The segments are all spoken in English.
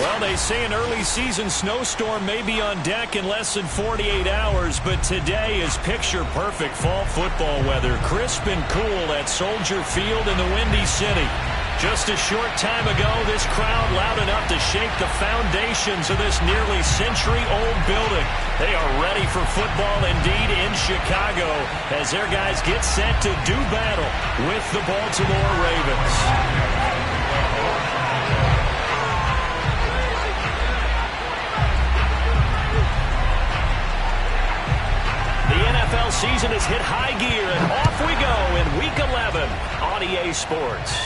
Well, they say an early season snowstorm may be on deck in less than 48 hours, but today is picture-perfect fall football weather. Crisp and cool at Soldier Field in the Windy City. Just a short time ago, this crowd loud enough to shake the foundations of this nearly century-old building. They are ready for football indeed in Chicago as their guys get set to do battle with the Baltimore Ravens. The NFL season has hit high gear, and off we go in Week 11 on EA Sports.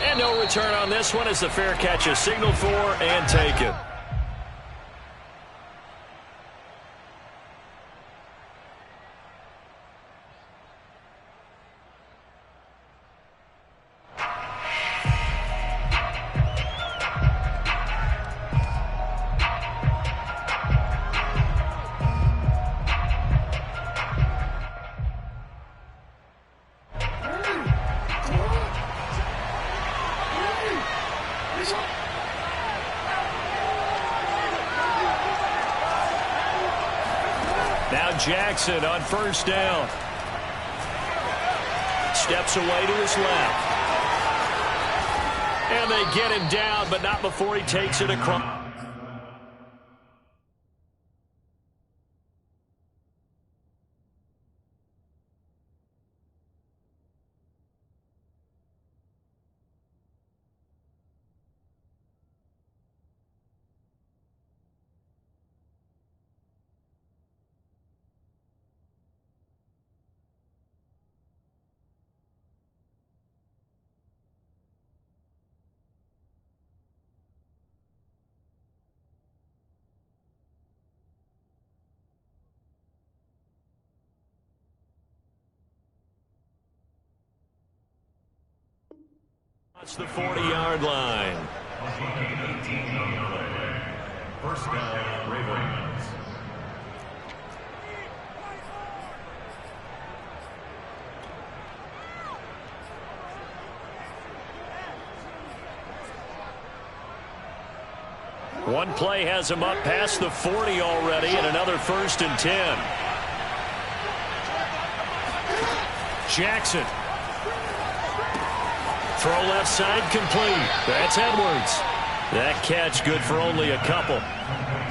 And no return on this one as the fair catch is signaled for and taken. Now Jackson on first down. Steps away to his left. And they get him down, but not before he takes it across. That's the 40-yard line. First down, Ravens. One play has him up past the 40 already, and another 1st and 10. Jackson. Throw left side complete. That's Edwards. That catch good for only a couple.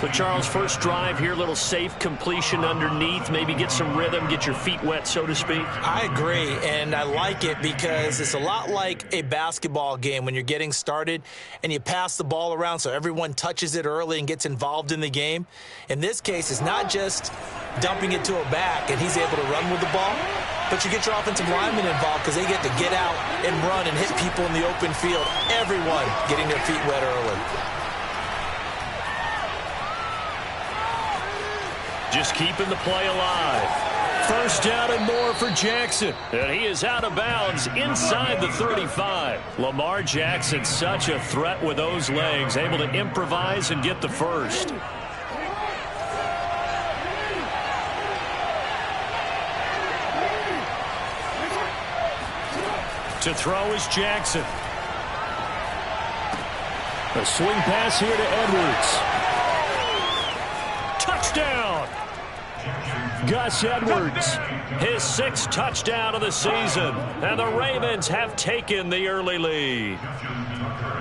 So, Charles, first drive here, little safe completion underneath. Maybe get some rhythm, get your feet wet, so to speak. I agree, and I like it because it's a lot like a basketball game when you're getting started and you pass the ball around so everyone touches it early and gets involved in the game. In this case, it's not just dumping it to a back and he's able to run with the ball, but you get your offensive linemen involved because they get to get out and run and hit people in the open field. Everyone getting their feet wet early. Just keeping the play alive. First down and more for Jackson. And he is out of bounds inside the 35. Lamar Jackson, such a threat with those legs, able to improvise and get the first. To throw is Jackson. A swing pass here to Edwards. Touchdown! Gus Edwards, his 6th touchdown of the season. And the Ravens have taken the early lead.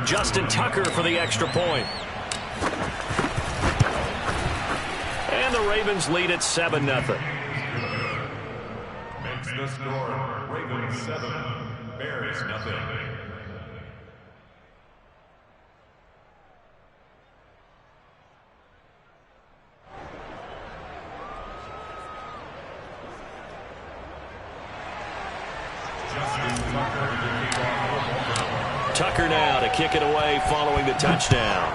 Justin Tucker for the extra point. And the Ravens lead at 7-0. Makes the score Ravens 7, Bears nothing. Tucker now to kick it away following the touchdown.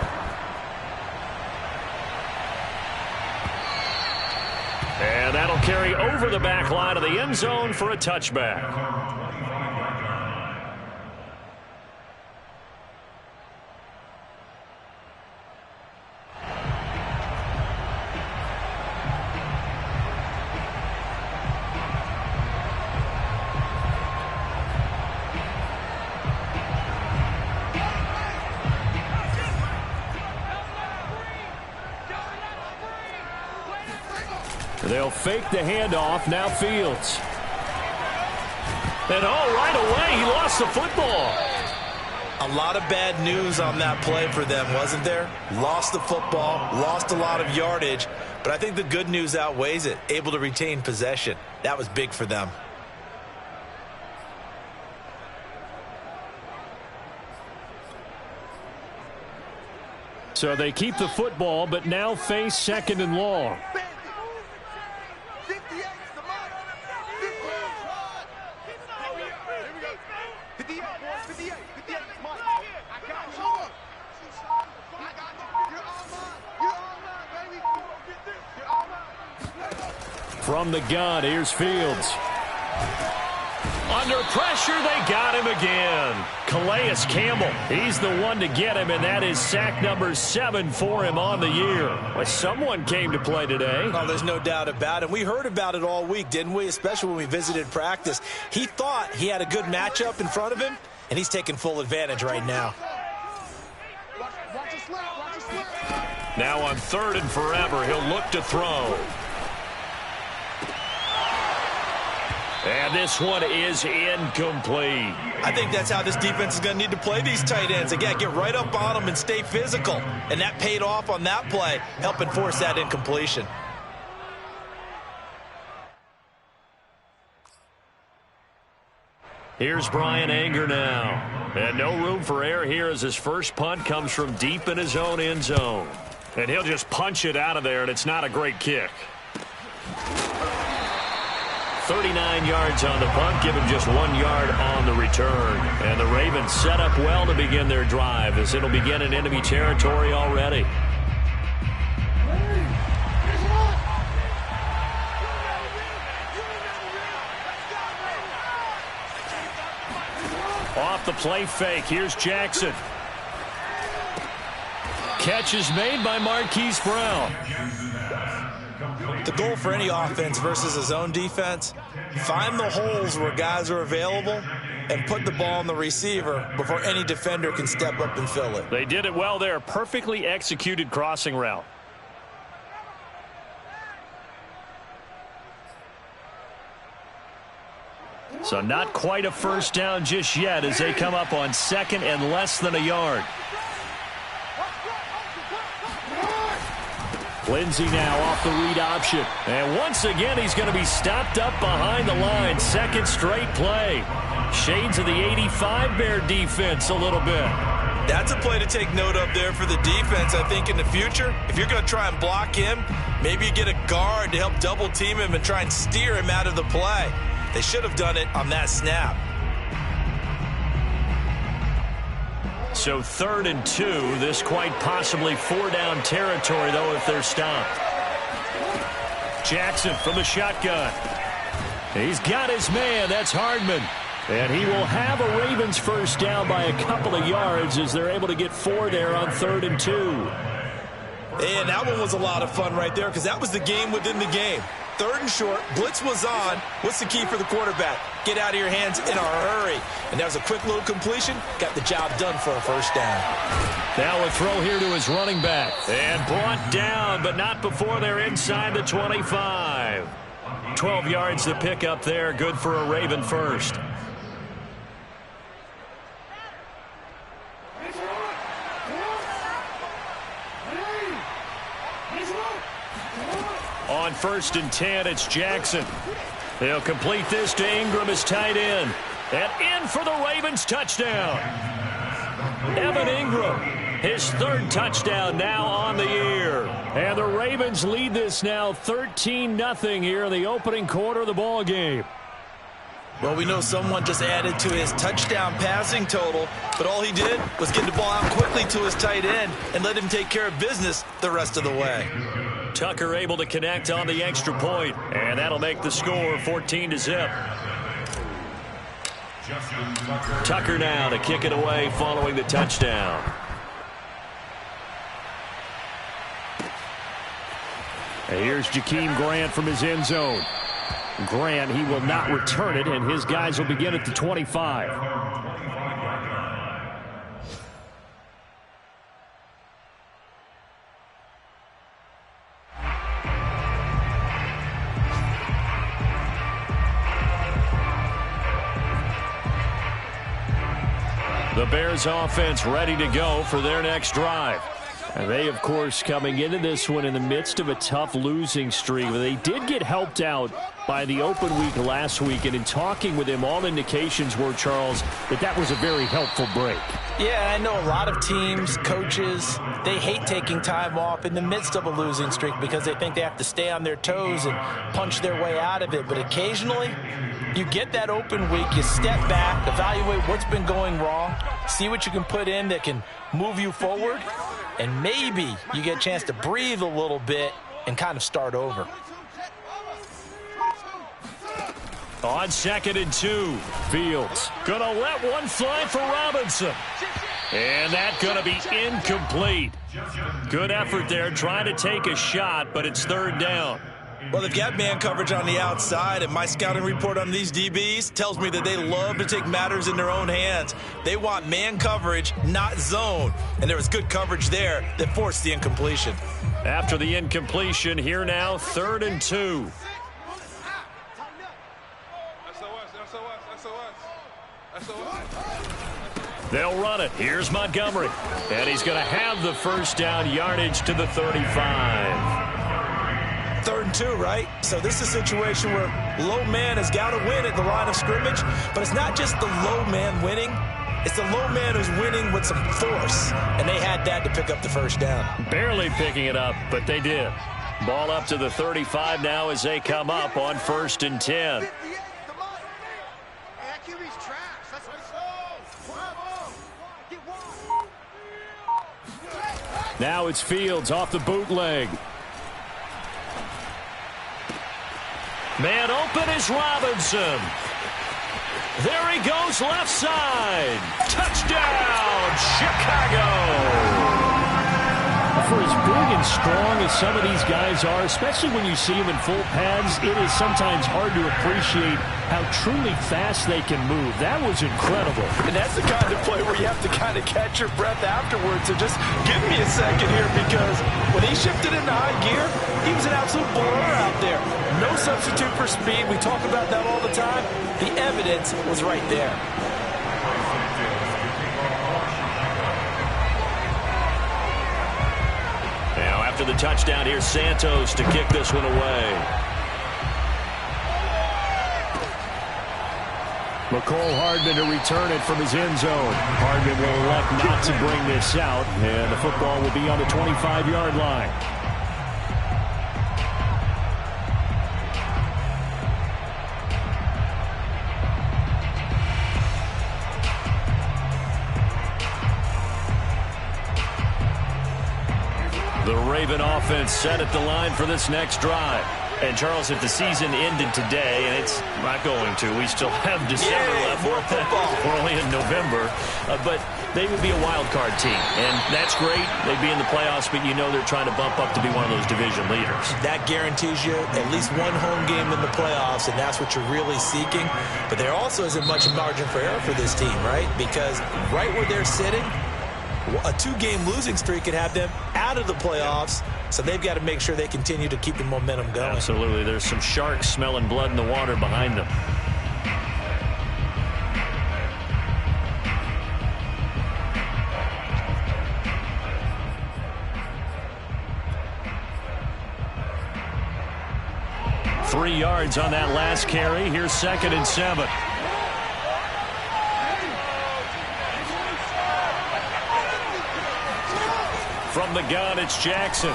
And that'll carry over the back line of the end zone for a touchback. They'll fake the handoff. Now Fields. And right away, he lost the football. A lot of bad news on that play for them, wasn't there? Lost the football, lost a lot of yardage, but I think the good news outweighs it. Able to retain possession. That was big for them. So they keep the football, but now face 2nd and long. From the gun, here's Fields. Under pressure, they got him again. Calais Campbell, he's the one to get him, and that is sack number 7 for him on the year. Well, someone came to play today. Oh, there's no doubt about it. We heard about it all week, didn't we? Especially when we visited practice. He thought he had a good matchup in front of him, and he's taking full advantage right now. Now on 3rd and forever, he'll look to throw. And this one is incomplete. I think that's how this defense is going to need to play these tight ends. Again, get right up on them and stay physical. And that paid off on that play, helping force that incompletion. Here's Brian Anger now. And no room for error here as his first punt comes from deep in his own end zone. And he'll just punch it out of there, and it's not a great kick. 39 yards on the punt, give him just 1 yard on the return. And the Ravens set up well to begin their drive as it'll begin in enemy territory already. Off the play fake, here's Jackson. Catch is made by Marquise Brown. The goal for any offense versus his own defense, find the holes where guys are available and put the ball on the receiver before any defender can step up and fill it. They did it well there. Perfectly executed crossing route. So not quite a first down just yet as they come up on 2nd and less than a yard. Lindsey now off the read option. And once again, he's going to be stopped up behind the line. 2nd straight play. Shades of the 85 Bear defense a little bit. That's a play to take note of there for the defense, I think, in the future. If you're going to try and block him, maybe you get a guard to help double team him and try and steer him out of the play. They should have done it on that snap. So 3rd and 2, this quite possibly 4-down territory, though, if they're stopped. Jackson from the shotgun. He's got his man. That's Hardman. And he will have a Ravens first down by a couple of yards as they're able to get 4 there on 3rd and 2. And that one was a lot of fun right there because that was the game within the game. 3rd and short, blitz was on. What's the key for the quarterback? Get out of your hands in a hurry. And that was a quick little completion. Got the job done for a first down. Now a throw here to his running back. And brought down, but not before they're inside the 25. 12 yards to pick up there. Good for a Raven first. On 1st and 10, it's Jackson. They'll complete this to Ingram as tight end. And in for the Ravens touchdown. Evan Ingram, his 3rd touchdown now on the year. And the Ravens lead this now 13-0 here in the opening quarter of the ball game. Well, we know someone just added to his touchdown passing total, but all he did was get the ball out quickly to his tight end and let him take care of business the rest of the way. Tucker able to connect on the extra point, and that'll make the score 14-0. Tucker now to kick it away following the touchdown. And here's Jakeem Grant from his end zone. Grant, he will not return it, and his guys will begin at the 25. The Bears offense ready to go for their next drive. And they, of course, coming into this one in the midst of a tough losing streak. They did get helped out by the open week last week, and in talking with him, all indications were, Charles, that was a very helpful break. Yeah, I know a lot of teams, coaches, they hate taking time off in the midst of a losing streak because they think they have to stay on their toes and punch their way out of it. But occasionally, you get that open week, you step back, evaluate what's been going wrong, see what you can put in that can move you forward, and maybe you get a chance to breathe a little bit and kind of start over. On 2nd and 2, Fields gonna let one fly for Robinson. And that's gonna be incomplete. Good effort there, trying to take a shot, but it's 3rd down. Well, they've got man coverage on the outside, and my scouting report on these DBs tells me that they love to take matters in their own hands. They want man coverage, not zone. And there was good coverage there that forced the incompletion. After the incompletion, here now, 3rd and 2. They'll run it. Here's Montgomery. And he's going to have the first down yardage to the 35. 3rd and 2, right? So this is a situation where low man has got to win at the line of scrimmage, but it's not just the low man winning. It's the low man who's winning with some force, and they had that to pick up the first down. Barely picking it up, but they did. Ball up to the 35 now as they come up on 1st and 10. Now it's Fields off the bootleg. Man open is Robinson. There he goes, left side. Touchdown, Chicago. For as big and strong as some of these guys are, especially when you see them in full pads, it is sometimes hard to appreciate how truly fast they can move. That was incredible. And that's the kind of play where you have to kind of catch your breath afterwards. So just give me a second here, because when he shifted into high gear, he was an absolute blur out there. No substitute for speed. We talk about that all the time. The evidence was right there. Now after the touchdown, here's Santos to kick this one away. McCole Hardman to return it from his end zone. Hardman will elect not to bring this out, and the football will be on the 25-yard line. The Raven offense set at the line for this next drive. And, Charles, if the season ended today, and it's not going to, we still have December left. More football. We're only in November. But they would be a wild card team. And that's great. They'd be in the playoffs, but you know they're trying to bump up to be one of those division leaders. That guarantees you at least one home game in the playoffs, and that's what you're really seeking. But there also isn't much margin for error for this team, right? Because right where they're sitting, a 2-game losing streak could have them out of the playoffs, so they've got to make sure they continue to keep the momentum going. Absolutely. There's some sharks smelling blood in the water behind them. Three yards on that last carry. Here's 2nd and 7. From the gun, it's Jackson.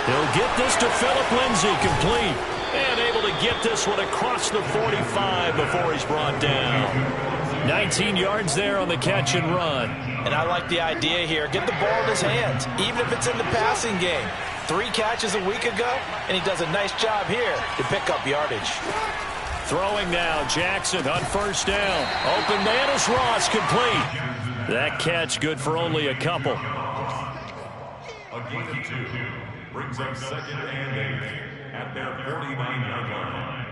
He'll get this to Phillip Lindsay, complete. And able to get this one across the 45 before he's brought down. 19 yards there on the catch and run. And I like the idea here. Get the ball in his hands, even if it's in the passing game. 3 catches a week ago, and he does a nice job here to pick up yardage. Throwing now, Jackson on 1st down. Open man is Ross, complete. That catch good for only a couple. A gain of 2 brings up 2nd and 8 at their 49-yard line.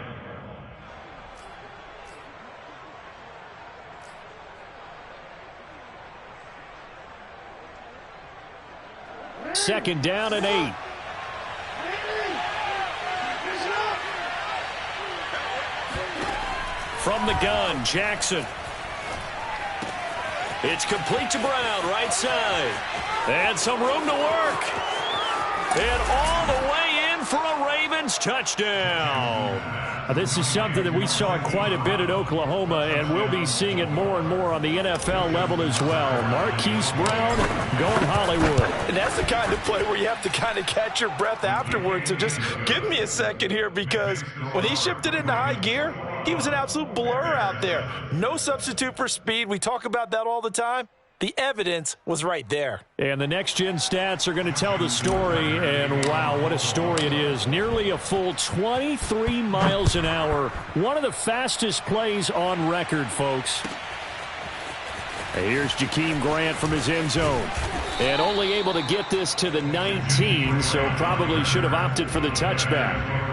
Second down and 8. From the gun, Jackson. It's complete to Brown, right side. And some room to work. And all the way in for a Ravens touchdown. This is something that we saw quite a bit at Oklahoma, and we'll be seeing it more and more on the NFL level as well. Marquise Brown going Hollywood. And that's the kind of play where you have to kind of catch your breath afterwards. So just give me a second here, because when he shifted into high gear, he was an absolute blur out there. No substitute for speed. We talk about that all the time. The evidence was right there. And the next-gen stats are going to tell the story, and wow, what a story it is. Nearly a full 23 miles an hour. One of the fastest plays on record, folks. Here's Jakeem Grant from his end zone. And only able to get this to the 19, so probably should have opted for the touchback.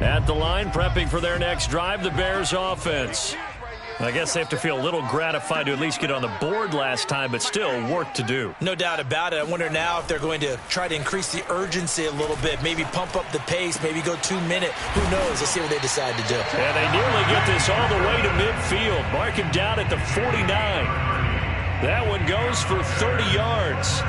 At the line, prepping for their next drive, the Bears offense. I guess they have to feel a little gratified to at least get on the board last time, but still work to do. No doubt about it. I wonder now if they're going to try to increase the urgency a little bit, maybe pump up the pace, maybe go 2-minute. Who knows? Let's see what they decide to do. And they nearly get this all the way to midfield. Mark him down at the 49. That one goes for 30 yards.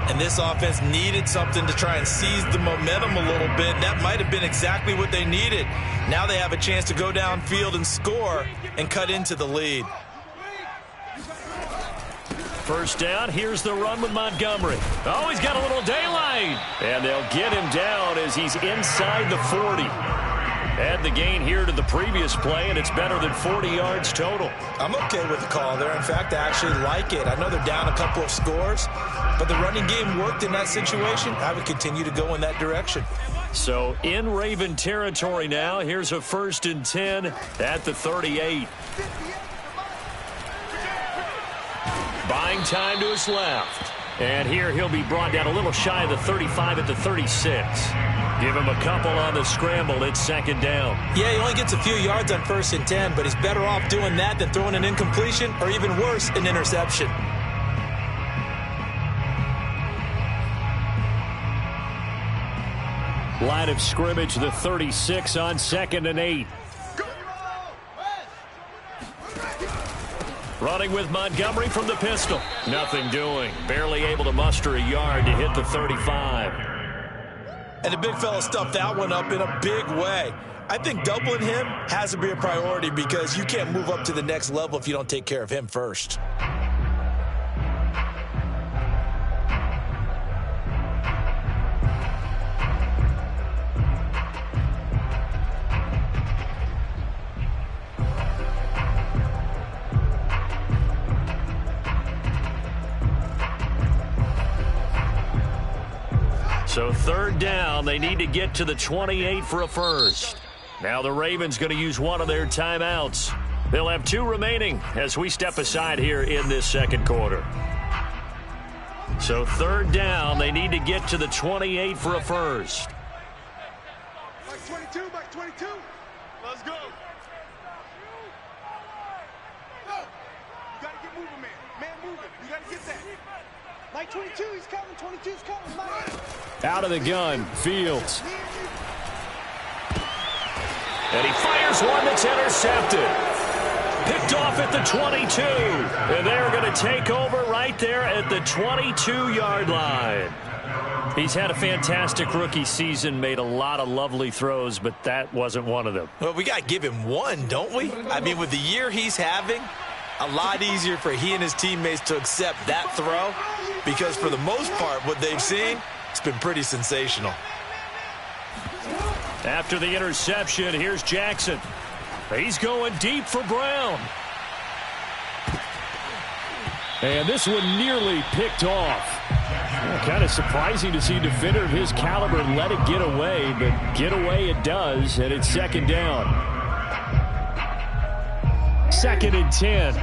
And this offense needed something to try and seize the momentum a little bit. That might have been exactly what they needed. Now they have a chance to go downfield and score and cut into the lead. First down, here's the run with Montgomery. Oh, he's got a little daylight. And they'll get him down as he's inside the 40. Add the gain here to the previous play, and it's better than 40 yards total. I'm okay with the call there. In fact, I actually like it. I know they're down a couple of scores, but the running game worked in that situation. I would continue to go in that direction. So in Raven territory now. Here's a 1st and 10 at the 38. Buying time to his left. And here he'll be brought down a little shy of the 35 at the 36. Give him a couple on the scramble. It's 2nd down. Yeah, he only gets a few yards on 1st and 10, but he's better off doing that than throwing an incompletion or even worse, an interception. Line of scrimmage, the 36 on 2nd and 8. Running with Montgomery from the pistol. Nothing doing. Barely able to muster a yard to hit the 35. And the big fella stuffed that one up in a big way. I think doubling him has to be a priority because you can't move up to the next level if you don't take care of him first. So 3rd down, they need to get to the 28 for a first. Now the Ravens going to use one of their timeouts. They'll have 2 remaining as we step aside here in this 2nd quarter. So 3rd down, they need to get to the 28 for a first. Back 22, back 22. Let's go. Go. You got to get moving, man. Man moving. You got to get that. Like 22, he's coming. 22's coming. Mike. Out of the gun, Fields. And he fires one that's intercepted. Picked off at the 22. And they're going to take over right there at the 22-yard line. He's had a fantastic rookie season, made a lot of lovely throws, but that wasn't one of them. Well, we got to give him one, don't we? I mean, with the year he's having, a lot easier for he and his teammates to accept that throw because for the most part, what they've seen, it's been pretty sensational. After the interception, here's Jackson. He's going deep for Brown. And this one nearly picked off. Kind of surprising to see a defender of his caliber let it get away, but get away it does, and it's 2nd down. 2nd and 10.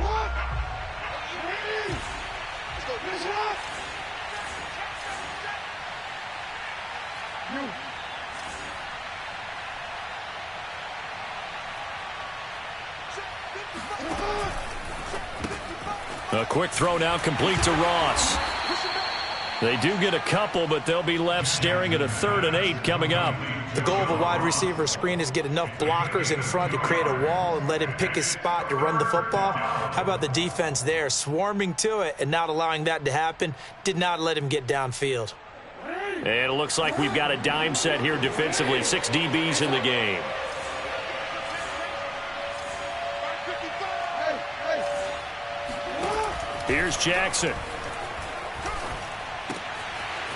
A quick throw now complete to Ross. They do get a couple, but they'll be left staring at a 3rd and 8 coming up. The goal of a wide receiver screen is get enough blockers in front to create a wall and let him pick his spot to run the football. How about the defense there, swarming to it and not allowing that to happen? Did not let him get downfield. And it looks like we've got a dime set here defensively. 6 DBs in the game. Here's Jackson.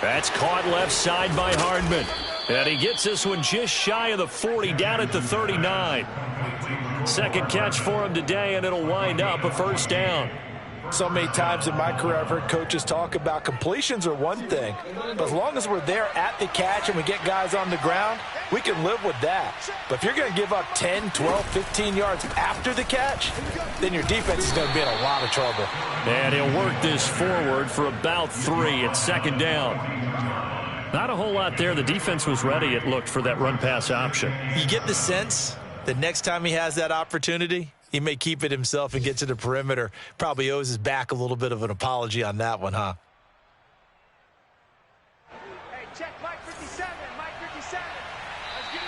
That's caught left side by Hardman. And he gets this one just shy of the 40, down at the 39. Second catch for him today, and it'll wind up a first down. So many times in my career I've heard coaches talk about completions are one thing, but as long as we're there at the catch and we get guys on the ground, we can live with that. But if you're going to give up 10, 12, 15 yards after the catch, then your defense is going to be in a lot of trouble. And he'll work this forward for about 3 at second down. Not a whole lot there. The defense was ready, it looked, for that run-pass option. You get the sense that next time he has that opportunity, he may keep it himself and get to the perimeter. Probably owes his back a little bit of an apology on that one, huh? Hey, check Mike 57, Mike 57.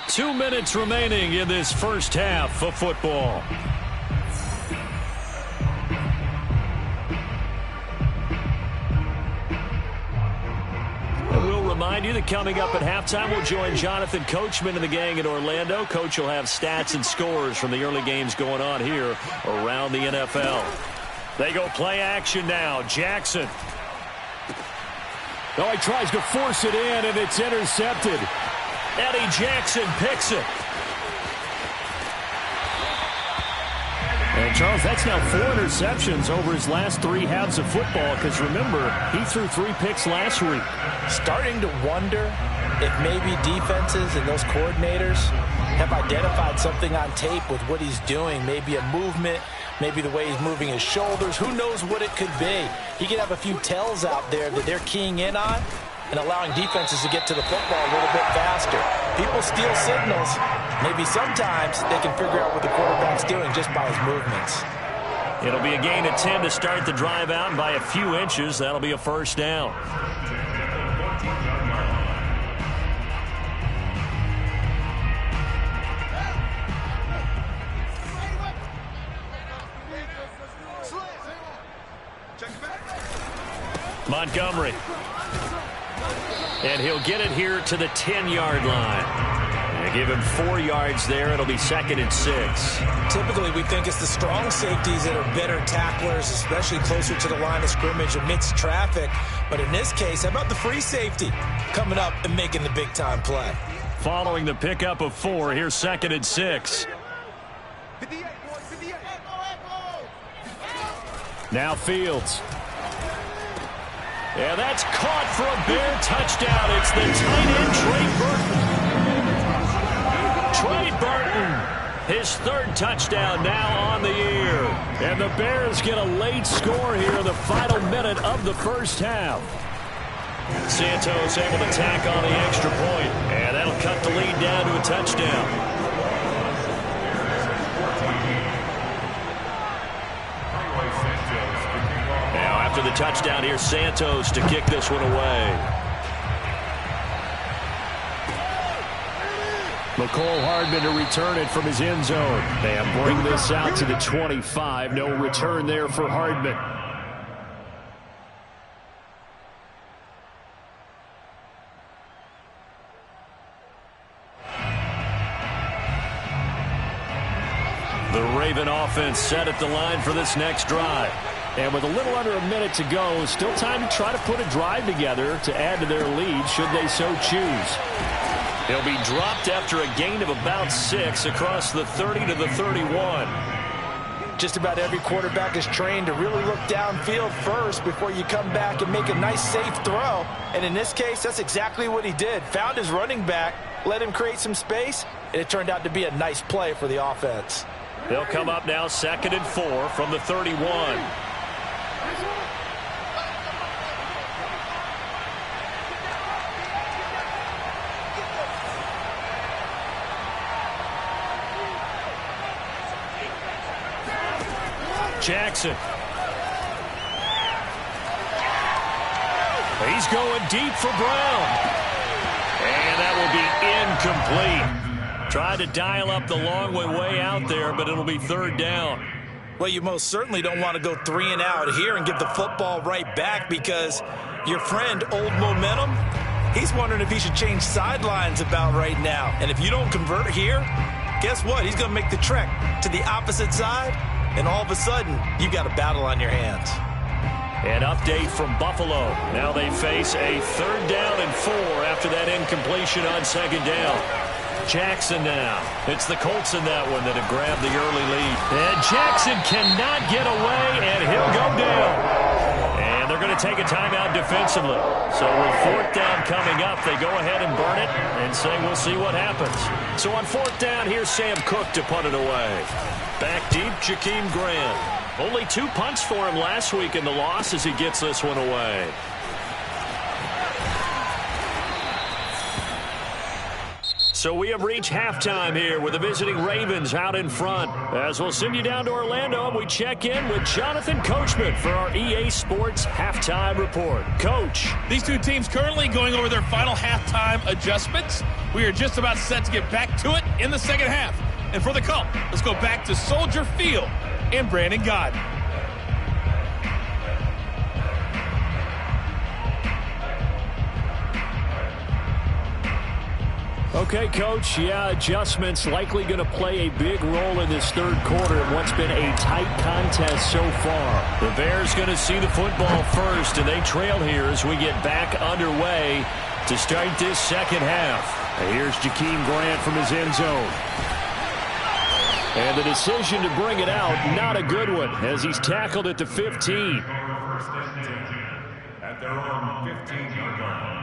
2 minutes remaining in this first half of football. We'll remind you that coming up at halftime, we'll join Jonathan Coachman and the gang in Orlando. Coach will have stats and scores from the early games going on here around the NFL. They go play action now. Jackson. Oh, he tries to force it in, and it's intercepted. Eddie Jackson picks it. And, Charles, that's now 4 interceptions over his last 3 halves of football, because, remember, he threw 3 picks last week. Starting to wonder if maybe defenses and those coordinators have identified something on tape with what he's doing, maybe a movement, maybe the way he's moving his shoulders. Who knows what it could be? He could have a few tells out there that they're keying in on and allowing defenses to get to the football a little bit faster. People steal signals. Maybe sometimes they can figure out what the quarterback's doing just by his movements. It'll be a gain of 10 to start the drive out, and by a few inches, that'll be a first down. Montgomery. And he'll get it here to the 10-yard line. They give him 4 yards there. It'll be 2nd and 6. Typically, we think it's the strong safeties that are better tacklers, especially closer to the line of scrimmage amidst traffic. But in this case, how about the free safety coming up and making the big-time play? Following the pickup of 4, here's 2nd and 6. 58, boy, 58. Now Fields. Yeah, that's caught for a Bear touchdown. It's the tight end, Trey Burton. His 3rd touchdown now on the year. And the Bears get a late score here in the final minute of the first half. Santos able to tack on the extra point. And that'll cut the lead down to a touchdown. After the touchdown, here's Santos to kick this one away. McCole Hardman to return it from his end zone. And bring this out to the 25. No return there for Hardman. The Raven offense set at the line for this next drive. And with a little under a minute to go, still time to try to put a drive together to add to their lead should they so choose. He'll be dropped after a gain of about 6 across the 30 to the 31. Just about every quarterback is trained to really look downfield first before you come back and make a nice, safe throw. And in this case, that's exactly what he did. Found his running back, let him create some space, and it turned out to be a nice play for the offense. They'll come up now 2nd and 4 from the 31. Jackson. He's going deep for Brown. And that will be incomplete. Tried to dial up the long way out there, but it'll be third down. Well, you most certainly don't want to go 3 and out here and give the football right back, because your friend, Old Momentum, he's wondering if he should change sidelines about right now. And if you don't convert here, guess what? He's going to make the trek to the opposite side, and all of a sudden, you've got a battle on your hands. An update from Buffalo. Now they face a 3rd down and 4 after that incompletion on 2nd down. Jackson now. It's the Colts in that one that have grabbed the early lead. And Jackson cannot get away, and he'll go down. And they're going to take a timeout defensively. So with 4th down coming up, they go ahead and burn it and say we'll see what happens. So on 4th down, here's Sam Cook to punt it away. Back deep, Jakeem Grant. Only 2 punts for him last week in the loss as he gets this one away. So we have reached halftime here with the visiting Ravens out in front. As we'll send you down to Orlando, and we check in with Jonathan Coachman for our EA Sports Halftime Report. Coach. These two teams currently going over their final halftime adjustments. We are just about set to get back to it in the second half. And for the call, let's go back to Soldier Field and Brandon Gott. Okay, Coach, adjustments likely going to play a big role in this 3rd quarter in what's been a tight contest so far. The Bears going to see the football first, and they trail here as we get back underway to start this 2nd half. And here's Jakeem Grant from his end zone. And the decision to bring it out, not a good one, as he's tackled at the 15. At their own 15-yard line.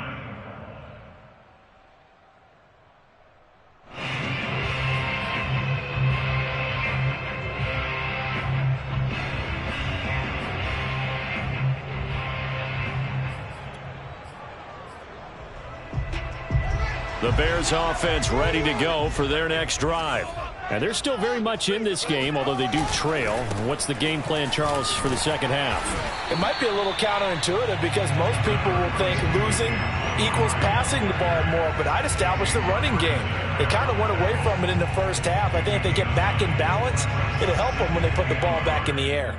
The Bears offense ready to go for their next drive. And they're still very much in this game, although they do trail. What's the game plan, Charles, for the 2nd half? It might be a little counterintuitive, because most people will think losing equals passing the ball more, but I'd establish the running game. They kind of went away from it in the first half. I think if they get back in balance, it'll help them when they put the ball back in the air.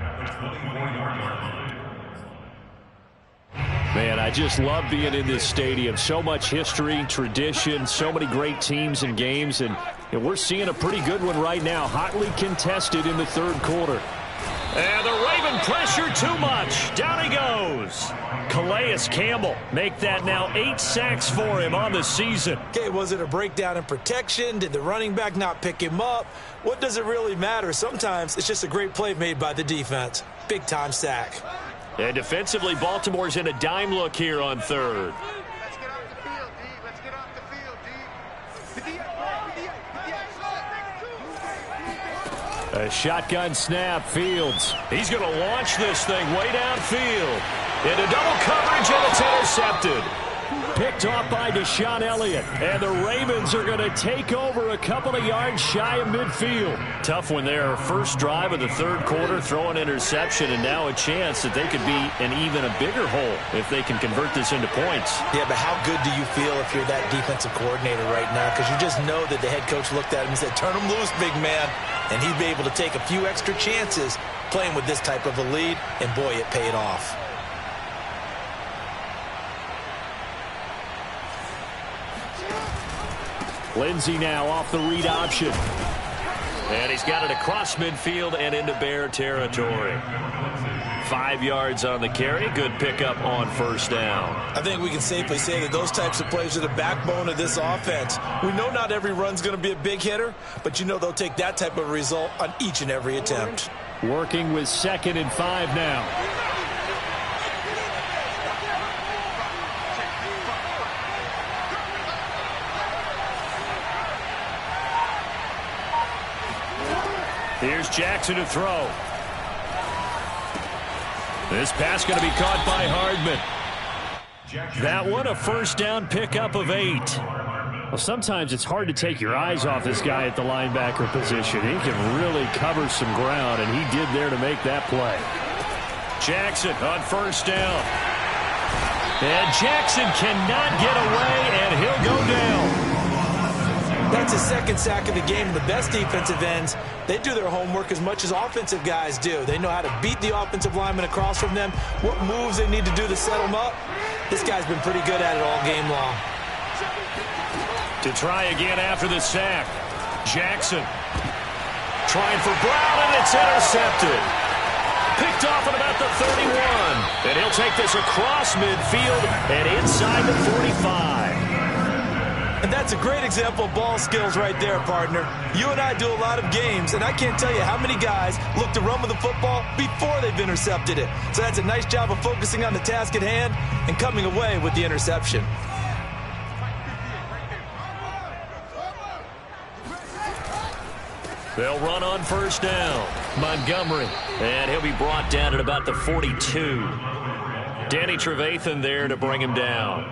Man, I just love being in this stadium. So much history, tradition, so many great teams and games, and we're seeing a pretty good one right now, hotly contested in the 3rd quarter. And the Raven pressure too much. Down he goes. Calais Campbell make that now 8 sacks for him on the season. Okay, was it a breakdown in protection? Did the running back not pick him up? What does it really matter? Sometimes it's just a great play made by the defense. Big-time sack. And defensively, Baltimore's in a dime look here on 3rd. Let's get off the field, D. Let's get off the field, D. A shotgun snap, Fields. He's going to launch this thing way downfield. Into double coverage, and it's intercepted. Picked off by Deshaun Elliott. And the Ravens are going to take over a couple of yards shy of midfield. Tough one there. First drive of the 3rd quarter, throw an interception, and now a chance that they could be in even a bigger hole if they can convert this into points. Yeah, but how good do you feel if you're that defensive coordinator right now? Because you just know that the head coach looked at him and said, turn him loose, big man. And he'd be able to take a few extra chances playing with this type of a lead, and boy, it paid off. Lindsey now off the read option. And he's got it across midfield and into Bear territory. 5 yards on the carry. Good pickup on 1st down. I think we can safely say that those types of plays are the backbone of this offense. We know not every run's going to be a big hitter, but you know they'll take that type of result on each and every attempt. Working with 2nd and 5 now. Here's Jackson to throw. This pass going to be caught by Hardman. That one a 1st down pickup of 8. Well, sometimes it's hard to take your eyes off this guy at the linebacker position. He can really cover some ground, and he did there to make that play. Jackson on first down. And Jackson cannot get away, and he'll go down. That's his second sack of the game. The best defensive ends, they do their homework as much as offensive guys do. They know how to beat the offensive lineman across from them, what moves they need to do to set them up. This guy's been pretty good at it all game long. To try again after the sack. Jackson trying for Brown, and it's intercepted. Picked off at about the 31. And he'll take this across midfield and inside the 45. And that's a great example of ball skills right there, partner. You and I do a lot of games, and I can't tell you how many guys look to run with the football before they've intercepted it. So that's a nice job of focusing on the task at hand and coming away with the interception. They'll run on first down. Montgomery. And he'll be brought down at about the 42. Danny Trevathan there to bring him down.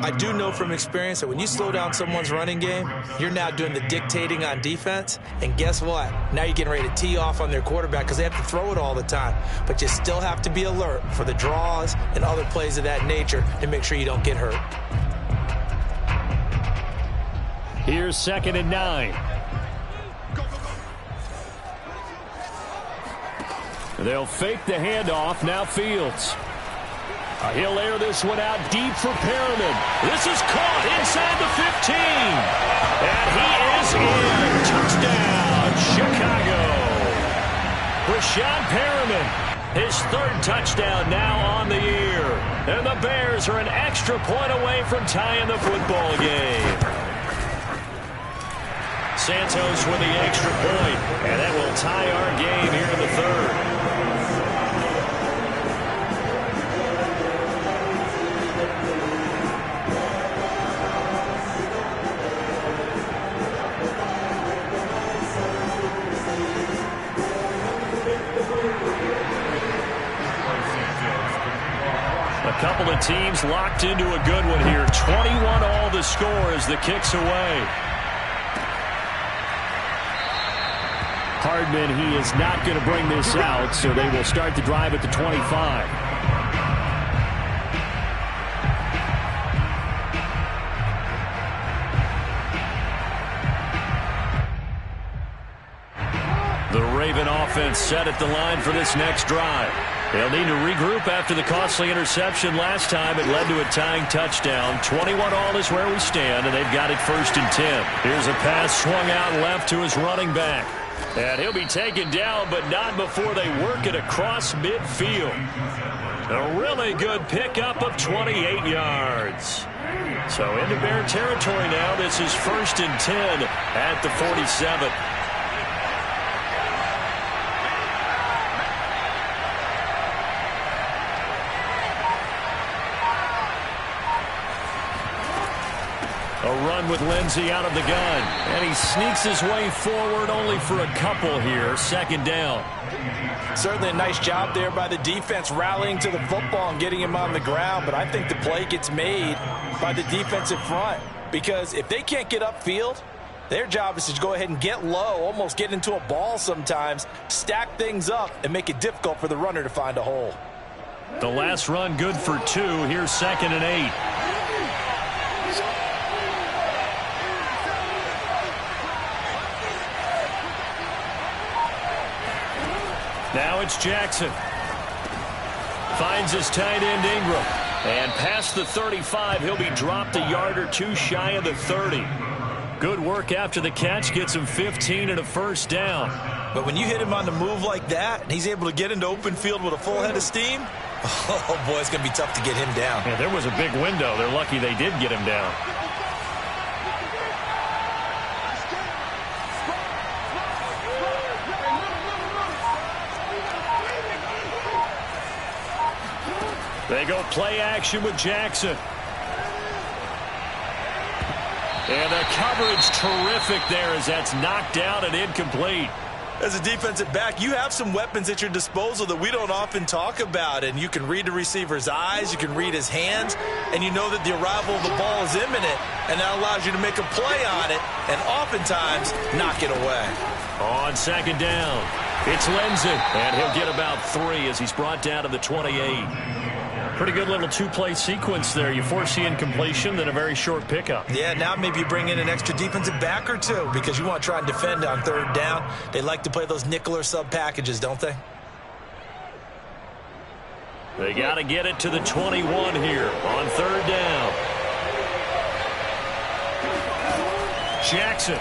I do know from experience that when you slow down someone's running game, you're now doing the dictating on defense. And guess what? Now you're getting ready to tee off on their quarterback because they have to throw it all the time. But you still have to be alert for the draws and other plays of that nature to make sure you don't get hurt. Here's 2nd and 9. They'll fake the handoff. Now Fields. He'll air this one out deep for Perriman. This is caught inside the 15. And he is in. Touchdown, Chicago. Rashad Perriman, his 3rd touchdown now on the year. And the Bears are an extra point away from tying the football game. Santos with the extra point, and that will tie our game here in the 3rd. A couple of teams locked into a good one here. 21 all the score as the kick's away. Hardman, he is not going to bring this out, so they will start the drive at the 25. The Raven offense set at the line for this next drive. They'll need to regroup after the costly interception last time. It led to a tying touchdown. 21 all is where we stand, and they've got it 1st and 10. Here's a pass swung out left to his running back. And he'll be taken down, but not before they work it across midfield. A really good pickup of 28 yards. So into Bear territory now. This is 1st and 10 at the 47. A run with Lindsey out of the gun. And he sneaks his way forward only for a couple here. 2nd down. Certainly a nice job there by the defense rallying to the football and getting him on the ground. But I think the play gets made by the defensive front. Because if they can't get upfield, their job is to go ahead and get low, almost get into a ball sometimes, stack things up, and make it difficult for the runner to find a hole. The last run good for 2. Here's 2nd and 8. Now it's Jackson. Finds his tight end Ingram. And past the 35, he'll be dropped a yard or 2 shy of the 30. Good work after the catch. Gets him 15 and a 1st down. But when you hit him on the move like that, and he's able to get into open field with a full head of steam, oh boy, it's going to be tough to get him down. Yeah, there was a big window. They're lucky they did get him down. They go play action with Jackson. And the coverage terrific there as that's knocked down and incomplete. As a defensive back, you have some weapons at your disposal that we don't often talk about, and you can read the receiver's eyes, you can read his hands, and you know that the arrival of the ball is imminent, and that allows you to make a play on it and oftentimes knock it away. On second down, it's Lindsey, and he'll get about 3 as he's brought down to the 28. Pretty good little two-play sequence there. You force the incompletion, then a very short pickup. Yeah, now maybe you bring in an extra defensive back or two because you want to try and defend on third down. They like to play those nickel or sub packages, don't they? They got to get it to the 21 here on third down. Jackson.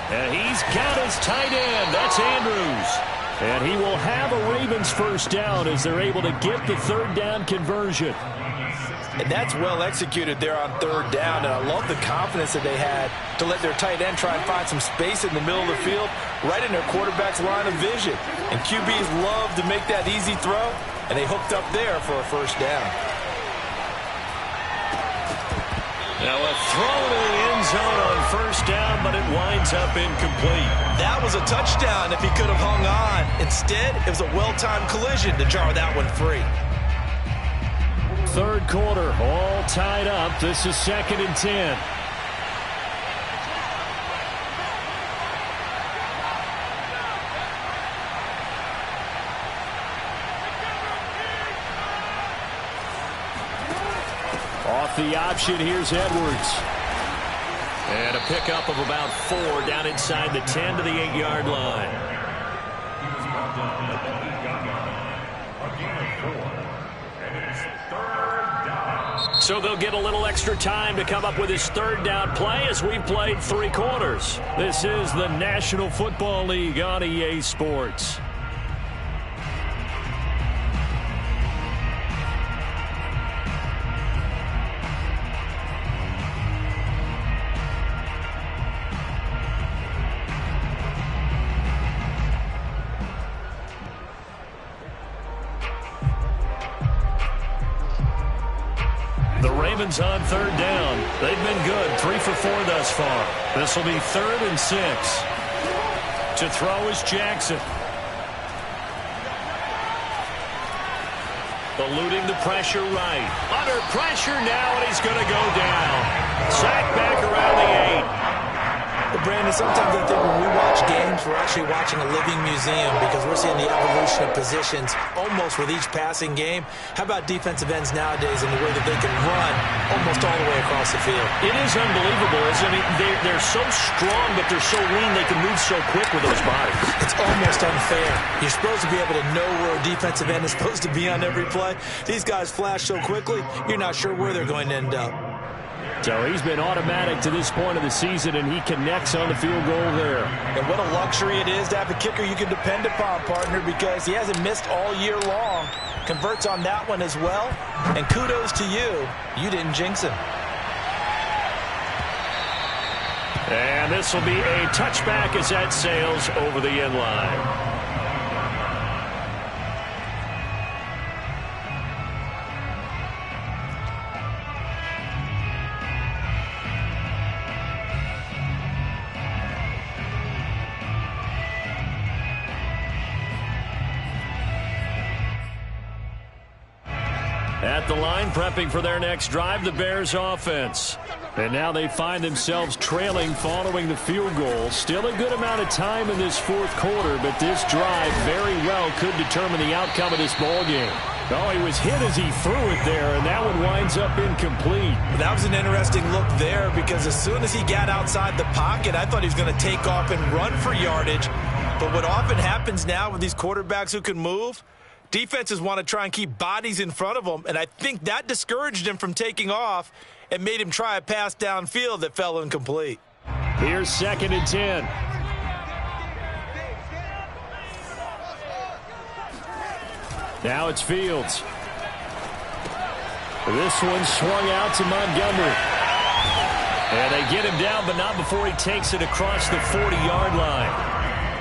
And he's got his tight end. That's Andrews. And he will have a Ravens first down as they're able to get the third down conversion. And that's well executed there on third down. And I love the confidence that they had to let their tight end try and find some space in the middle of the field, right in their quarterback's line of vision. And QBs love to make that easy throw, and they hooked up there for a first down. Now a throw to the end zone on first down, but it winds up incomplete. That was a touchdown if he could have hung on. Instead, it was a well-timed collision to jar that one free. Third quarter, all tied up. This is 2nd and 10. Off the option, here's Edwards. And a pickup of about 4 down inside the 10 to the 8-yard line. So they'll get a little extra time to come up with his third down play as we've played 3 quarters. This is the National Football League on EA Sports. On third down. They've been good. 3 for 4 thus far. This will be 3rd and 6. To throw is Jackson. Eluding the pressure right. Under pressure now, and he's going to go down. Sacked back around the 8. But Brandon, sometimes I think when we watch games, we're actually watching a living museum because we're seeing the evolution of positions almost with each passing game. How about defensive ends nowadays and the way that they can run almost all the way across the field? It is unbelievable, isn't it? They're so strong, but they're so lean they can move so quick with those bodies. It's almost unfair. You're supposed to be able to know where a defensive end is supposed to be on every play. These guys flash so quickly, you're not sure where they're going to end up. So he's been automatic to this point of the season, and he connects on the field goal there. And what a luxury it is to have a kicker you can depend upon, partner, because he hasn't missed all year long. Converts on that one as well. And kudos to you. You didn't jinx him. And this will be a touchback as that sails over the end line. At the line, prepping for their next drive, the Bears offense. And now they find themselves trailing following the field goal. Still a good amount of time in this 4th quarter, but this drive very well could determine the outcome of this ball game. Oh, he was hit as he threw it there, and that one winds up incomplete. That was an interesting look there because as soon as he got outside the pocket, I thought he was going to take off and run for yardage. But what often happens now with these quarterbacks who can move, defenses want to try and keep bodies in front of them, and I think that discouraged him from taking off and made him try a pass downfield that fell incomplete. Here's 2nd and 10. Now it's Fields. This one swung out to Montgomery. And they get him down, but not before he takes it across the 40-yard line.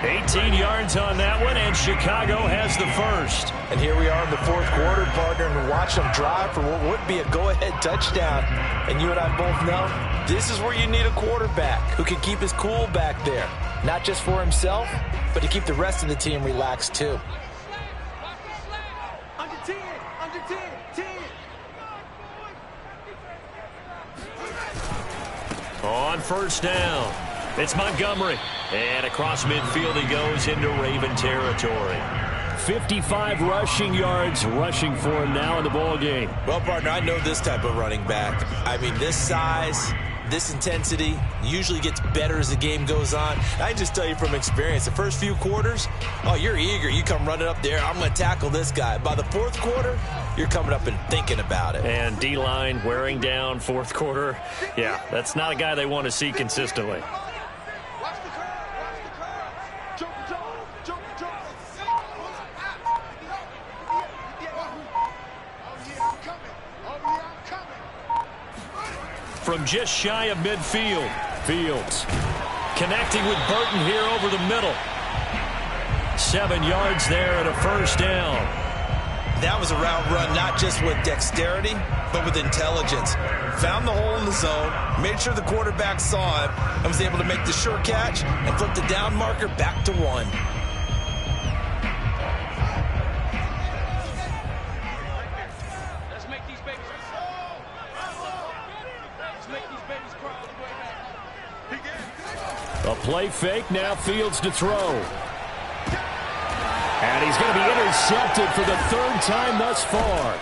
18 yards on that one, and Chicago has the first. And here we are in the 4th quarter, partner, and watch them drive for what would be a go-ahead touchdown. And you and I both know this is where you need a quarterback who can keep his cool back there. not just for himself, but to keep the rest of the team relaxed too. Under 10, under 10, 10. On first down, it's Montgomery. And across midfield he goes into Raven territory. 55 rushing yards rushing for him now in the ball game. Well, partner, I know this type of running back. I mean, this size, this intensity usually gets better as the game goes on. I can just tell you from experience, the first few quarters, oh, you're eager. You come running up there, I'm going to tackle this guy. By the fourth quarter, you're coming up and thinking about it. And D-line wearing down fourth quarter. Yeah, that's not a guy they want to see consistently. From just shy of midfield, Fields connecting with Burton here over the middle. 7 yards there and a first down. That was a route run not just with dexterity, but with intelligence. Found the hole in the zone, made sure the quarterback saw him, and was able to make the sure catch and flip the down marker back to 1. A play fake, now Fields to throw. And he's going to be intercepted for the 3rd time thus far.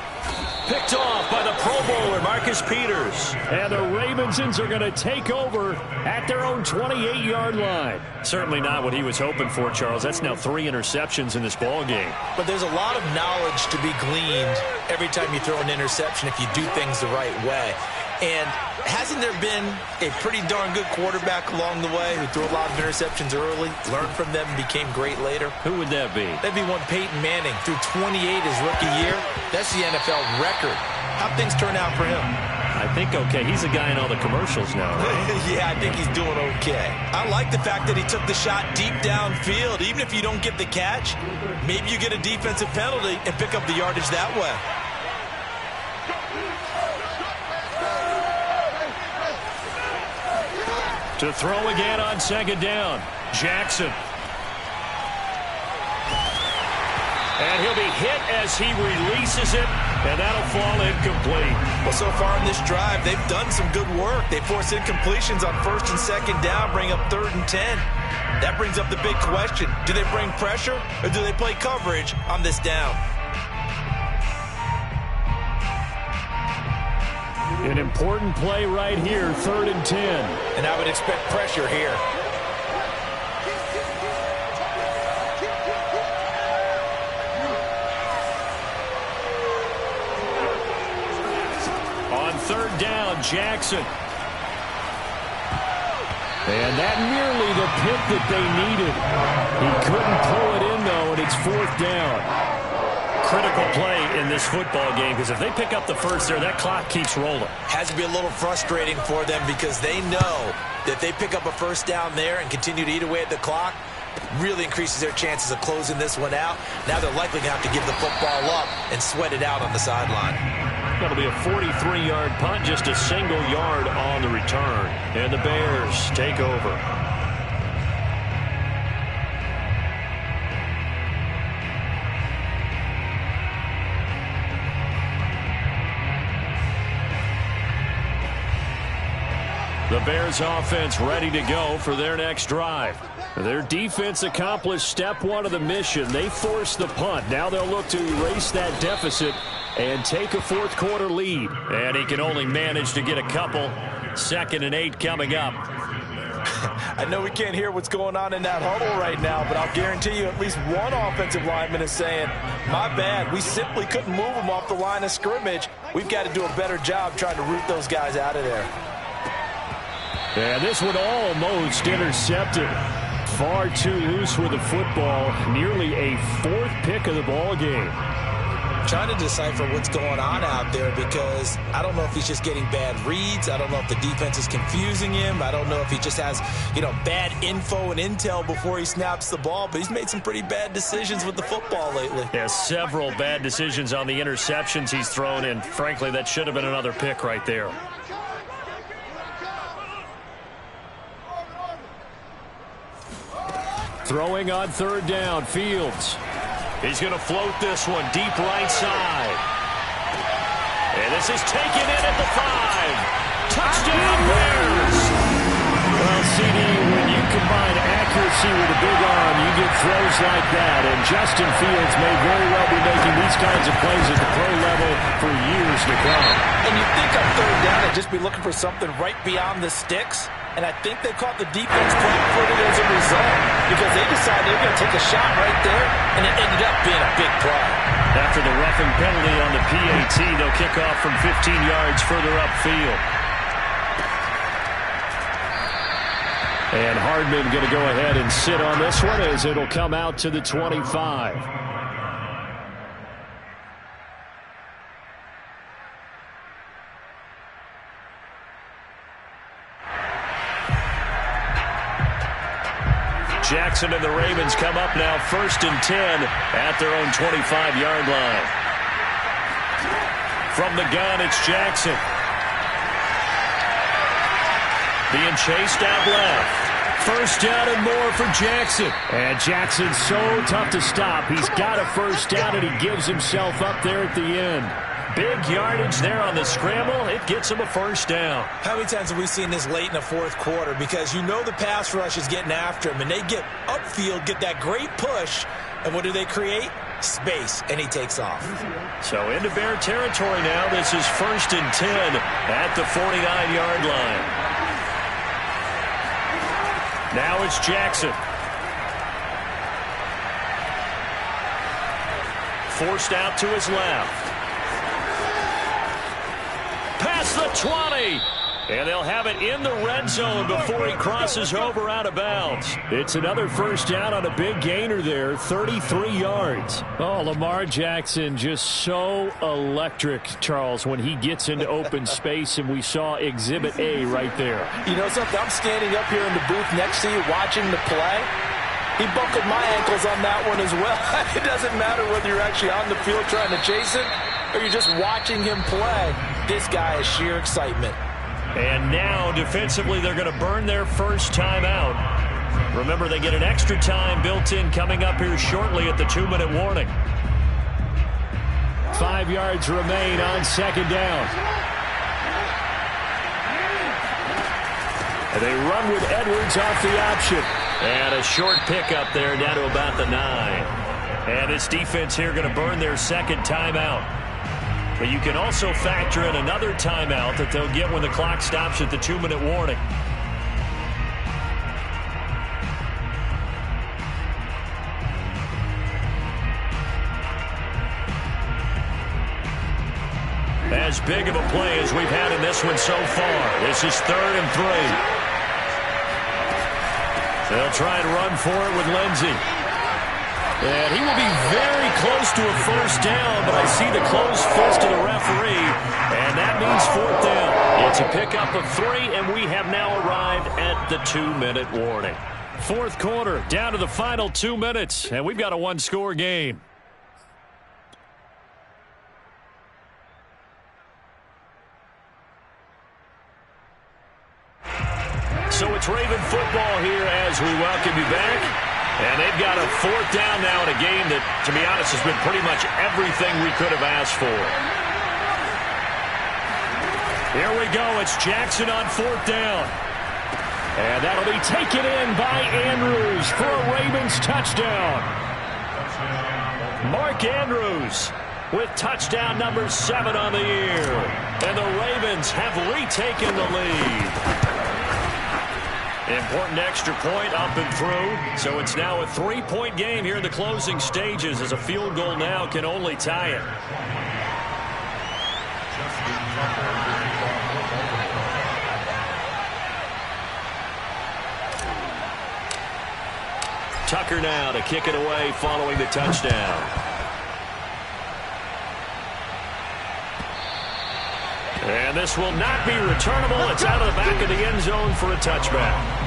Picked off by the Pro Bowler, Marcus Peters. And the Ravensons are going to take over at their own 28-yard line. Certainly not what he was hoping for, Charles. That's now 3 interceptions in this ball game. But there's a lot of knowledge to be gleaned every time you throw an interception if you do things the right way. And hasn't there been a pretty darn good quarterback along the way who threw a lot of interceptions early, learned from them, and became great later? Who would that be? That'd be one Peyton Manning. Threw 28 his rookie year. That's the NFL record. How'd things turn out for him? I think okay. He's a guy in all the commercials now, right? Yeah, I think he's doing okay. I like the fact that he took the shot deep downfield. Even if you don't get the catch, maybe you get a defensive penalty and pick up the yardage that way. To throw again on 2nd down, Jackson. And he'll be hit as he releases it, and that'll fall incomplete. Well, so far in this drive, they've done some good work. They force incompletions on 1st and 2nd down, bring up 3rd and 10. That brings up the big question. Do they bring pressure, or do they play coverage on this down? An important play right here, 3rd and 10. And I would expect pressure here. On 3rd down, Jackson. And that nearly the pick that they needed. He couldn't pull it in, though, and it's 4th down. Critical play in this football game, because if they pick up the first there, that clock keeps rolling. Has to be a little frustrating for them because they know that if they pick up a first down there and continue to eat away at the clock, really increases their chances of closing this one out. Now they're likely going to have to give the football up and sweat it out on the sideline. That'll be a 43-yard punt, just a single yard on the return. And the Bears take over. The Bears offense ready to go for their next drive. Their defense accomplished step 1 of the mission. They forced the punt. Now they'll look to erase that deficit and take a 4th quarter lead. And he can only manage to get a couple. 2nd and 8 coming up. I know we can't hear what's going on in that huddle right now, but I'll guarantee you at least one offensive lineman is saying, my bad, we simply couldn't move them off the line of scrimmage. We've got to do a better job trying to root those guys out of there. And this one almost intercepted. Far too loose with the football. Nearly a 4th pick of the ball game. Trying to decipher what's going on out there because I don't know if he's just getting bad reads. I don't know if the defense is confusing him. I don't know if he just has, bad info and intel before he snaps the ball. But he's made some pretty bad decisions with the football lately. Yeah, several bad decisions on the interceptions he's thrown in. Frankly, that should have been another pick right there. Throwing on third down, Fields. He's going to float this one deep right side. And this is taken in at the 5. Touchdown, Bears. Well, CD, when you combine accuracy with a big arm, you get throws like that. And Justin Fields may very well be making these kinds of plays at the pro level for years to come. And you think on third down, they'd just be looking for something right beyond the sticks. And I think they caught the defense flat-footed as a result because they decided they were going to take a shot right there, and it ended up being a big play. After the roughing penalty on the PAT, they'll kick off from 15 yards further upfield. And Hardman going to go ahead and sit on this one as it'll come out to the 25. Jackson and the Ravens come up now 1st and 10 at their own 25-yard line. From the gun, it's Jackson. Being chased out left. First down and more for Jackson. And Jackson's so tough to stop. He's got a first down, and he gives himself up there at the end. Big yardage there on the scramble. It gets him a first down. How many times have we seen this late in the fourth quarter? Because you know the pass rush is getting after him, and they get upfield, get that great push, and what do they create? Space, and he takes off. So into Bear territory now. This is 1st and 10 at the 49-yard line. Now it's Jackson. Forced out to his left. Past the 20. And they'll have it in the red zone before he crosses over out of bounds. It's another first down on a big gainer there, 33 yards. Oh, Lamar Jackson just so electric, Charles, when he gets into open space, and we saw Exhibit A right there. You know something? I'm standing up here in the booth next to you watching the play. He buckled my ankles on that one as well. It doesn't matter whether you're actually on the field trying to chase it or you're just watching him play. This guy is sheer excitement. And now, defensively, they're going to burn their first timeout. Remember, they get an extra time built in coming up here shortly at the 2-minute warning. 5 yards remain on second down. And they run with Edwards off the option. And a short pickup there down to about the 9. And this defense here going to burn their second timeout. But you can also factor in another timeout that they'll get when the clock stops at the 2-minute warning. As big of a play as we've had in this one so far. This is 3rd and 3. They'll try and run for it with Lindsey. And he will be very close to a first down, but I see the closed fist of the referee, and that means 4th down. It's a pickup of 3, and we have now arrived at the 2-minute warning. 4th quarter, down to the final 2 minutes, and we've got a one-score game. So it's Raven football here as we welcome you back. And they've got a 4th down now in a game that, to be honest, has been pretty much everything we could have asked for. Here we go. It's Jackson on 4th down. And that'll be taken in by Andrews for a Ravens touchdown. Mark Andrews with touchdown number 7 on the year. And the Ravens have retaken the lead. Important extra point up and through. So it's now a 3-point game here in the closing stages, as a field goal now can only tie it. Tucker now to kick it away following the touchdown. And this will not be returnable. It's out of the back of the end zone for a touchback.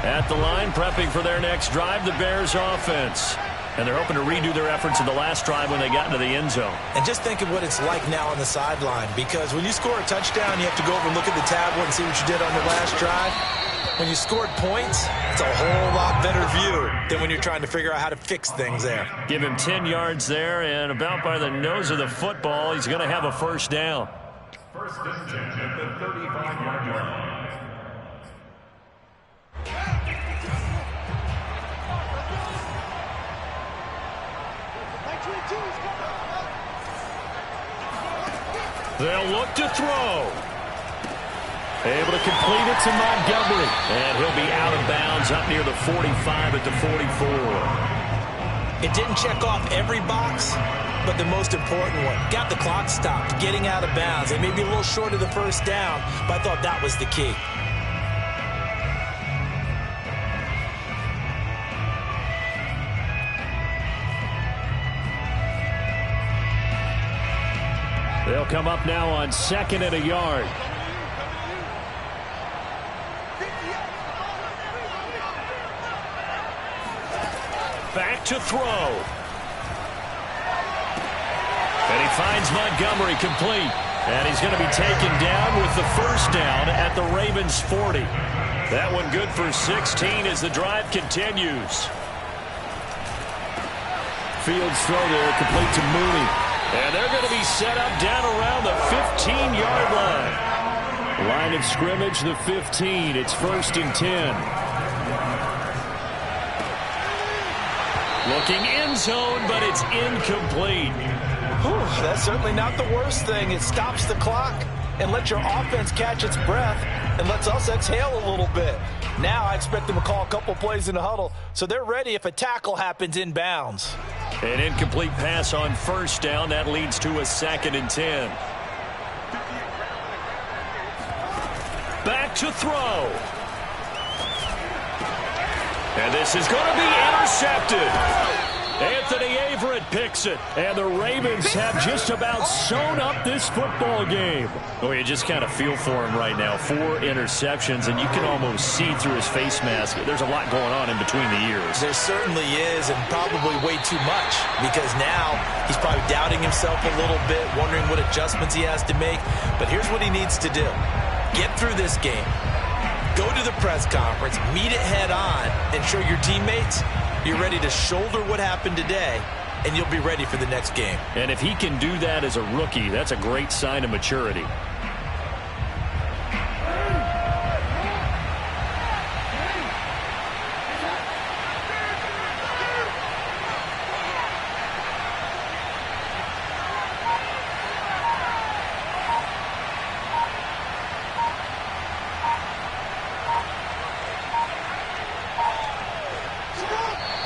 At the line, prepping for their next drive, the Bears offense. And they're hoping to redo their efforts in the last drive when they got into the end zone. And just think of what it's like now on the sideline, because when you score a touchdown, you have to go over and look at the tablet and see what you did on the last drive. When you scored points, it's a whole lot better view than when you're trying to figure out how to fix things there. Give him 10 yards there, and about by the nose of the football, he's going to have a first down. First and 10 at the 35-yard line. They'll look to throw. Able to complete it to Montgomery. And he'll be out of bounds up near the 45 at the 44. It didn't check off every box, but the most important one. Got the clock stopped, getting out of bounds. They may be a little short of the first down, but I thought that was the key. They'll come up now on 2nd and a yard. Back to throw. And he finds Montgomery complete. And he's going to be taken down with the first down at the Ravens' 40. That one good for 16 as the drive continues. Fields throw there, complete to Mooney. And they're going to be set up down around the 15-yard line. Line of scrimmage, the 15. It's 1st and 10. Looking end zone, but it's incomplete. Whew, that's certainly not the worst thing. It stops the clock and lets your offense catch its breath and lets us exhale a little bit. Now I expect them to call a couple plays in the huddle so they're ready if a tackle happens in bounds. An incomplete pass on first down. That leads to a 2nd and 10. Back to throw. And this is going to be intercepted. Anthony Averett picks it. And the Ravens have just about sewn up this football game. Oh, you just kind of feel for him right now. 4 interceptions, and you can almost see through his face mask. There's a lot going on in between the ears. There certainly is, and probably way too much, because now he's probably doubting himself a little bit, wondering what adjustments he has to make. But here's what he needs to do. Get through this game. Go to the press conference, meet it head on, and show your teammates you're ready to shoulder what happened today, and you'll be ready for the next game. And if he can do that as a rookie, that's a great sign of maturity.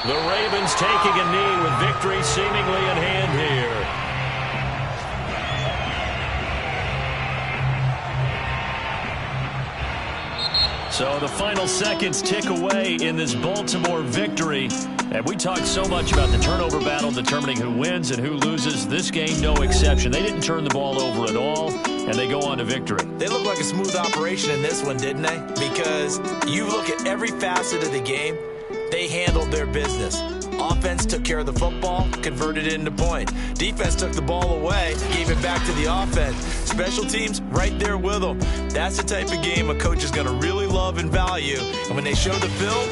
The Ravens taking a knee with victory seemingly in hand here. So the final seconds tick away in this Baltimore victory. And we talked so much about the turnover battle determining who wins and who loses. This game, no exception. They didn't turn the ball over at all, and they go on to victory. They look like a smooth operation in this one, didn't they? Because you look at every facet of the game, they handled their business. Offense took care of the football, converted it into points. Defense took the ball away, gave it back to the offense. Special teams, right there with them. That's the type of game a coach is going to really love and value. And when they show the film,